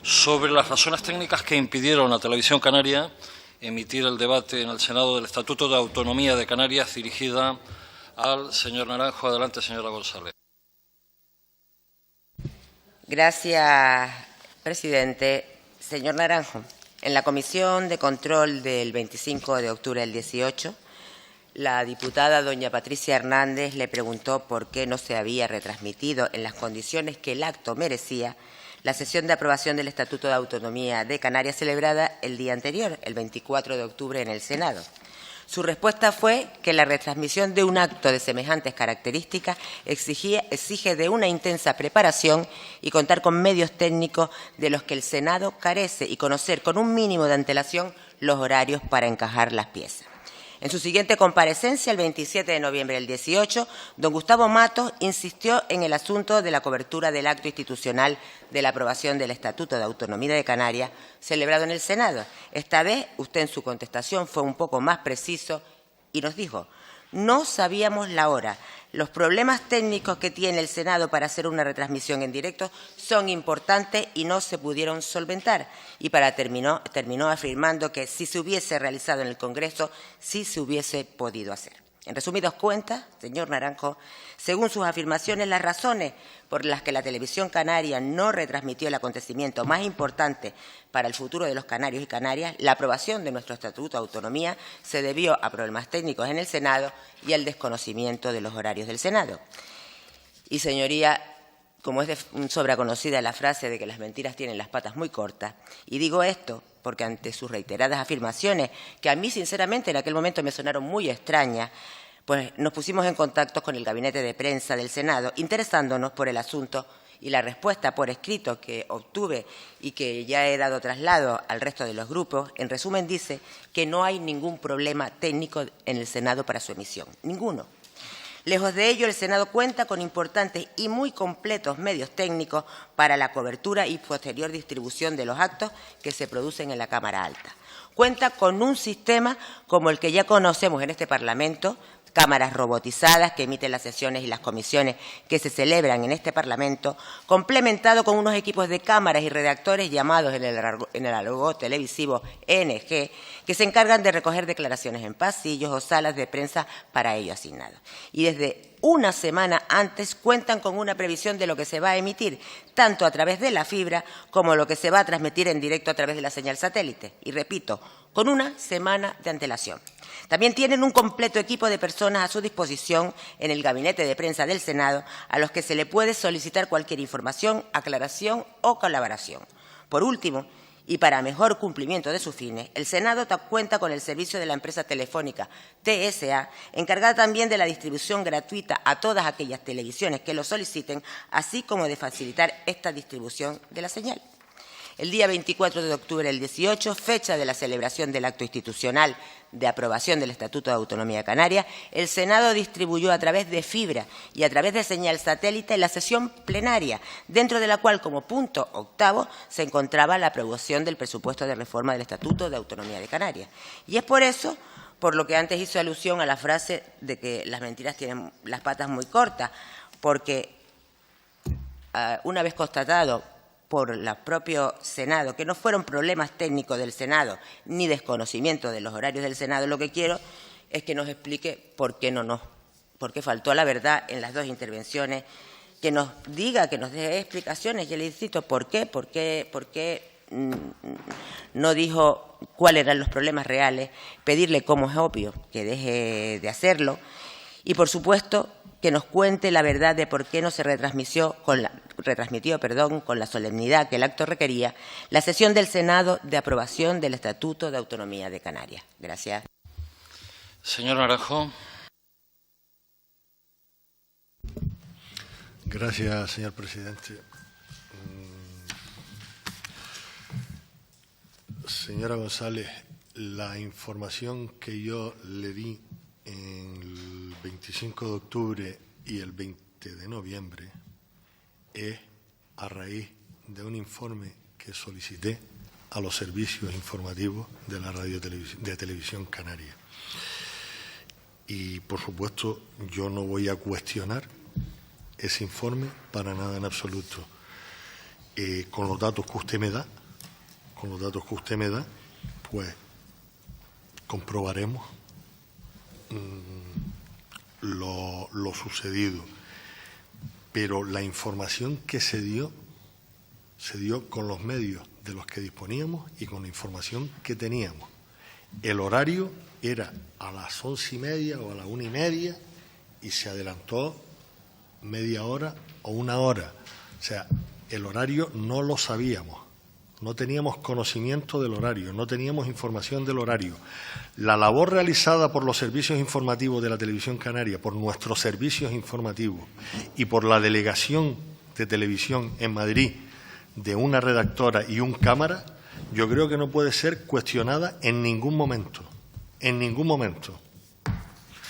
sobre las razones técnicas que impidieron a Televisión Canaria emitir el debate en el Senado del Estatuto de Autonomía de Canarias, dirigida al señor Naranjo. Adelante, señora González. Gracias, presidente. Señor Naranjo, en la Comisión de Control del 25 de octubre del 18, la diputada doña Patricia Hernández le preguntó por qué no se había retransmitido en las condiciones que el acto merecía la sesión de aprobación del Estatuto de Autonomía de Canarias celebrada el día anterior, el 24 de octubre, en el Senado. Su respuesta fue que la retransmisión de un acto de semejantes características exige de una intensa preparación y contar con medios técnicos de los que el Senado carece y conocer con un mínimo de antelación los horarios para encajar las piezas. En su siguiente comparecencia, el 27 de noviembre del 18, don Gustavo Matos insistió en el asunto de la cobertura del acto institucional de la aprobación del Estatuto de Autonomía de Canarias celebrado en el Senado. Esta vez, usted en su contestación fue un poco más preciso y nos dijo: no sabíamos la hora. Los problemas técnicos que tiene el Senado para hacer una retransmisión en directo son importantes y no se pudieron solventar. Y terminó afirmando que si se hubiese realizado en el Congreso, sí se hubiese podido hacer. En resumidas cuentas, señor Naranjo, según sus afirmaciones, las razones por las que la Televisión Canaria no retransmitió el acontecimiento más importante para el futuro de los canarios y canarias, la aprobación de nuestro Estatuto de Autonomía, se debió a problemas técnicos en el Senado y al desconocimiento de los horarios del Senado. Y, señoría, como es de sobra conocida la frase de que las mentiras tienen las patas muy cortas, y digo esto porque ante sus reiteradas afirmaciones, que a mí sinceramente en aquel momento me sonaron muy extrañas, pues nos pusimos en contacto con el gabinete de prensa del Senado, interesándonos por el asunto, y la respuesta por escrito que obtuve y que ya he dado traslado al resto de los grupos, en resumen dice que no hay ningún problema técnico en el Senado para su emisión, ninguno. Lejos de ello, el Senado cuenta con importantes y muy completos medios técnicos para la cobertura y posterior distribución de los actos que se producen en la Cámara Alta. Cuenta con un sistema como el que ya conocemos en este Parlamento, cámaras robotizadas que emiten las sesiones y las comisiones que se celebran en este Parlamento, complementado con unos equipos de cámaras y redactores llamados en el argot televisivo ENG, que se encargan de recoger declaraciones en pasillos o salas de prensa para ello asignados. Y desde una semana antes cuentan con una previsión de lo que se va a emitir, tanto a través de la fibra como lo que se va a transmitir en directo a través de la señal satélite. Y repito, con una semana de antelación. También tienen un completo equipo de personas a su disposición en el gabinete de prensa del Senado, a los que se le puede solicitar cualquier información, aclaración o colaboración. Por último, y para mejor cumplimiento de sus fines, el Senado cuenta con el servicio de la empresa telefónica TSA, encargada también de la distribución gratuita a todas aquellas televisiones que lo soliciten, así como de facilitar esta distribución de la señal. El día 24 de octubre del 18, fecha de la celebración del acto institucional de aprobación del Estatuto de Autonomía de Canarias, el Senado distribuyó a través de fibra y a través de señal satélite la sesión plenaria, dentro de la cual, como punto octavo, se encontraba la aprobación del presupuesto de reforma del Estatuto de Autonomía de Canarias. Y es por eso, por lo que antes hizo alusión a la frase de que las mentiras tienen las patas muy cortas, porque una vez constatado por el propio Senado, que no fueron problemas técnicos del Senado ni desconocimiento de los horarios del Senado, lo que quiero es que nos explique por qué faltó a la verdad en las dos intervenciones, que nos diga, que nos dé explicaciones. Yo le insisto, ¿por qué no dijo cuáles eran los problemas reales? Pedirle, como es obvio, que deje de hacerlo y, por supuesto, que nos cuente la verdad de por qué no se retransmitió con la solemnidad que el acto requería la sesión del Senado de aprobación del Estatuto de Autonomía de Canarias. Gracias. Señor Naranjo. Gracias, señor presidente. Señora González, la información que yo le di el 25 de octubre y el 20 de noviembre es a raíz de un informe que solicité a los servicios informativos de la de Televisión Canaria. Y, por supuesto, yo no voy a cuestionar ese informe para nada en absoluto. con los datos que usted me da, pues comprobaremos lo sucedido. Pero la información que se dio con los medios de los que disponíamos y con la información que teníamos. El horario era a las 11:30 o a las 1:30 y se adelantó media hora o una hora. O sea, el horario no lo sabíamos, no teníamos conocimiento del horario, no teníamos información del horario. La labor realizada por los servicios informativos de la Televisión Canaria, por nuestros servicios informativos y por la delegación de televisión en Madrid de una redactora y un cámara, yo creo que no puede ser cuestionada en ningún momento. En ningún momento.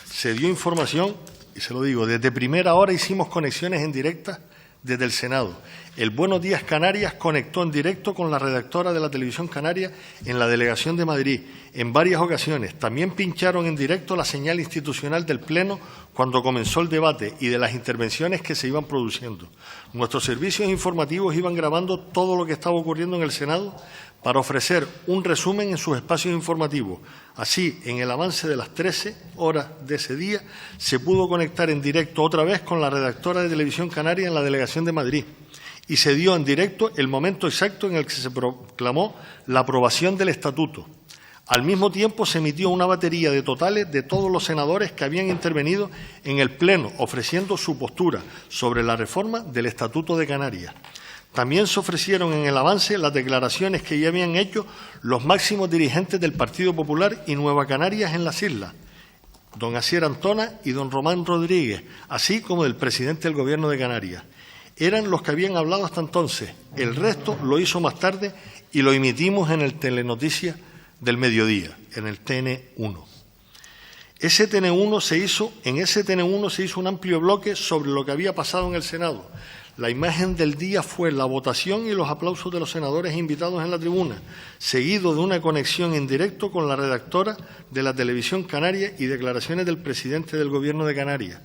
Se dio información, y se lo digo, desde primera hora hicimos conexiones en directa desde el Senado. El Buenos Días Canarias conectó en directo con la redactora de la Televisión Canaria en la delegación de Madrid en varias ocasiones. También pincharon en directo la señal institucional del Pleno cuando comenzó el debate y de las intervenciones que se iban produciendo. Nuestros servicios informativos iban grabando todo lo que estaba ocurriendo en el Senado para ofrecer un resumen en sus espacios informativos. Así, en el avance de las 13 horas de ese día, se pudo conectar en directo otra vez con la redactora de Televisión Canaria en la delegación de Madrid y se dio en directo el momento exacto en el que se proclamó la aprobación del Estatuto. Al mismo tiempo, se emitió una batería de totales de todos los senadores que habían intervenido en el Pleno, ofreciendo su postura sobre la reforma del Estatuto de Canarias. También se ofrecieron en el avance las declaraciones que ya habían hecho los máximos dirigentes del Partido Popular y Nueva Canarias en las islas, don Asier Antona y don Román Rodríguez, así como del presidente del Gobierno de Canarias. Eran los que habían hablado hasta entonces. El resto lo hizo más tarde y lo emitimos en el Telenoticias del Mediodía, en el TN1. En ese TN1 se hizo un amplio bloque sobre lo que había pasado en el Senado. La imagen del día fue la votación y los aplausos de los senadores invitados en la tribuna, seguido de una conexión en directo con la redactora de la Televisión Canaria y declaraciones del presidente del Gobierno de Canarias.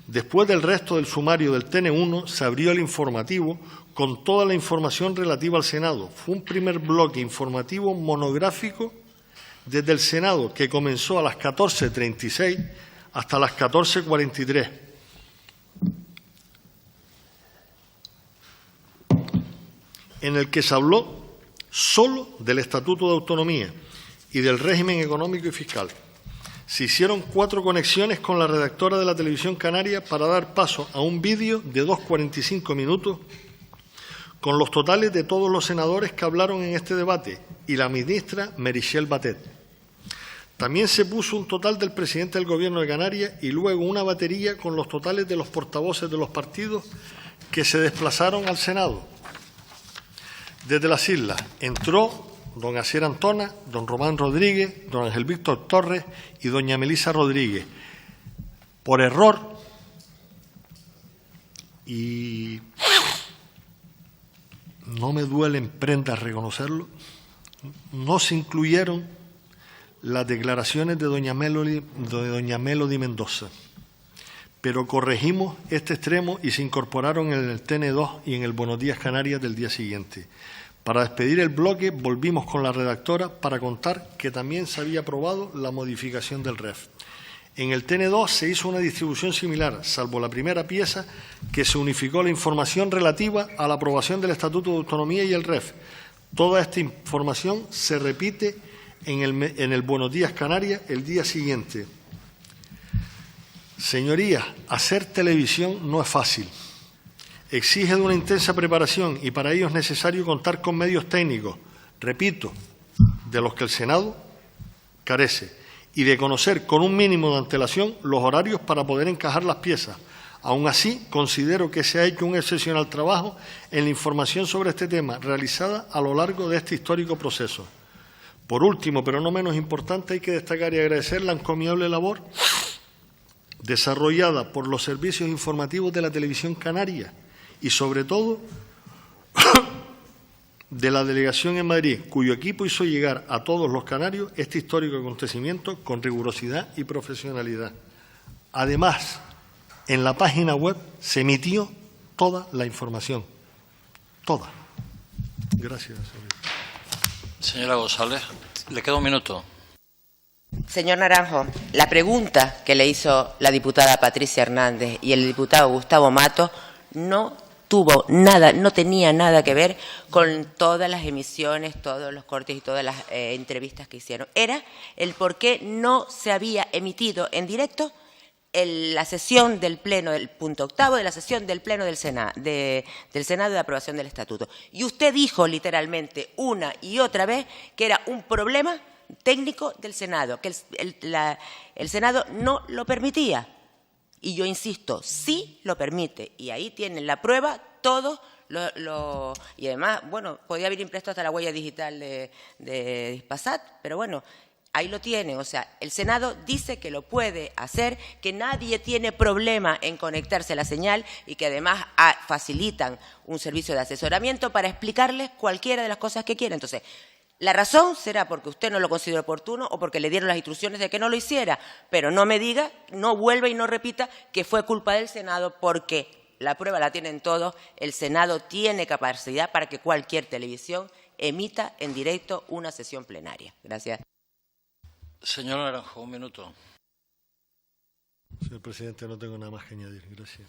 Después del resto del sumario del TN1, se abrió el informativo con toda la información relativa al Senado. Fue un primer bloque informativo monográfico desde el Senado que comenzó a las 14:36 hasta las 14:43. En el que se habló solo del Estatuto de Autonomía y del régimen económico y fiscal. Se hicieron 4 conexiones con la redactora de la Televisión Canaria para dar paso a un vídeo de 2:45 minutos con los totales de todos los senadores que hablaron en este debate y la ministra Meritxell Batet. También se puso un total del presidente del Gobierno de Canarias y luego una batería con los totales de los portavoces de los partidos que se desplazaron al Senado. Desde las islas entró don Asier Antona, don Román Rodríguez, don Ángel Víctor Torres y doña Melisa Rodríguez. Por error, y no me duelen prendas reconocerlo, no se incluyeron las declaraciones de doña Melody Mendoza, pero corregimos este extremo y se incorporaron en el TN2 y en el Buenos Días Canarias del día siguiente. Para despedir el bloque, volvimos con la redactora para contar que también se había aprobado la modificación del REF. En el TN2 se hizo una distribución similar, salvo la primera pieza, que se unificó la información relativa a la aprobación del Estatuto de Autonomía y el REF. Toda esta información se repite en el Buenos Días Canarias el día siguiente. Señorías, hacer televisión no es fácil. Exige de una intensa preparación y para ello es necesario contar con medios técnicos, repito, de los que el Senado carece, y de conocer con un mínimo de antelación los horarios para poder encajar las piezas. Aún así, considero que se ha hecho un excepcional trabajo en la información sobre este tema realizada a lo largo de este histórico proceso. Por último, pero no menos importante, hay que destacar y agradecer la encomiable labor desarrollada por los servicios informativos de la Televisión Canaria y, sobre todo, de la delegación en Madrid, cuyo equipo hizo llegar a todos los canarios este histórico acontecimiento con rigurosidad y profesionalidad. Además, en la página web se emitió toda la información, toda. Gracias, señor. Señora González, le queda un minuto. Señor Naranjo, la pregunta que le hizo la diputada Patricia Hernández y el diputado Gustavo Mato no tuvo nada, no tenía nada que ver con todas las emisiones, todos los cortes y todas las entrevistas que hicieron. Era el por qué no se había emitido en directo la sesión del Pleno, del punto octavo de la sesión del Pleno del Senado de aprobación del Estatuto. Y usted dijo literalmente una y otra vez que era un problema técnico del Senado, que el Senado no lo permitía. Y yo insisto, sí lo permite. Y ahí tienen la prueba todo y además, bueno, podía haber impreso hasta la huella digital de Dispasat, pero bueno, ahí lo tienen. O sea, el Senado dice que lo puede hacer, que nadie tiene problema en conectarse a la señal y que además facilitan un servicio de asesoramiento para explicarles cualquiera de las cosas que quiera. Entonces, la razón será porque usted no lo consideró oportuno o porque le dieron las instrucciones de que no lo hiciera, pero no me diga, no vuelva y no repita que fue culpa del Senado, porque la prueba la tienen todos. El Senado tiene capacidad para que cualquier televisión emita en directo una sesión plenaria. Gracias. Señor Naranjo, un minuto. Señor presidente, no tengo nada más que añadir. Gracias.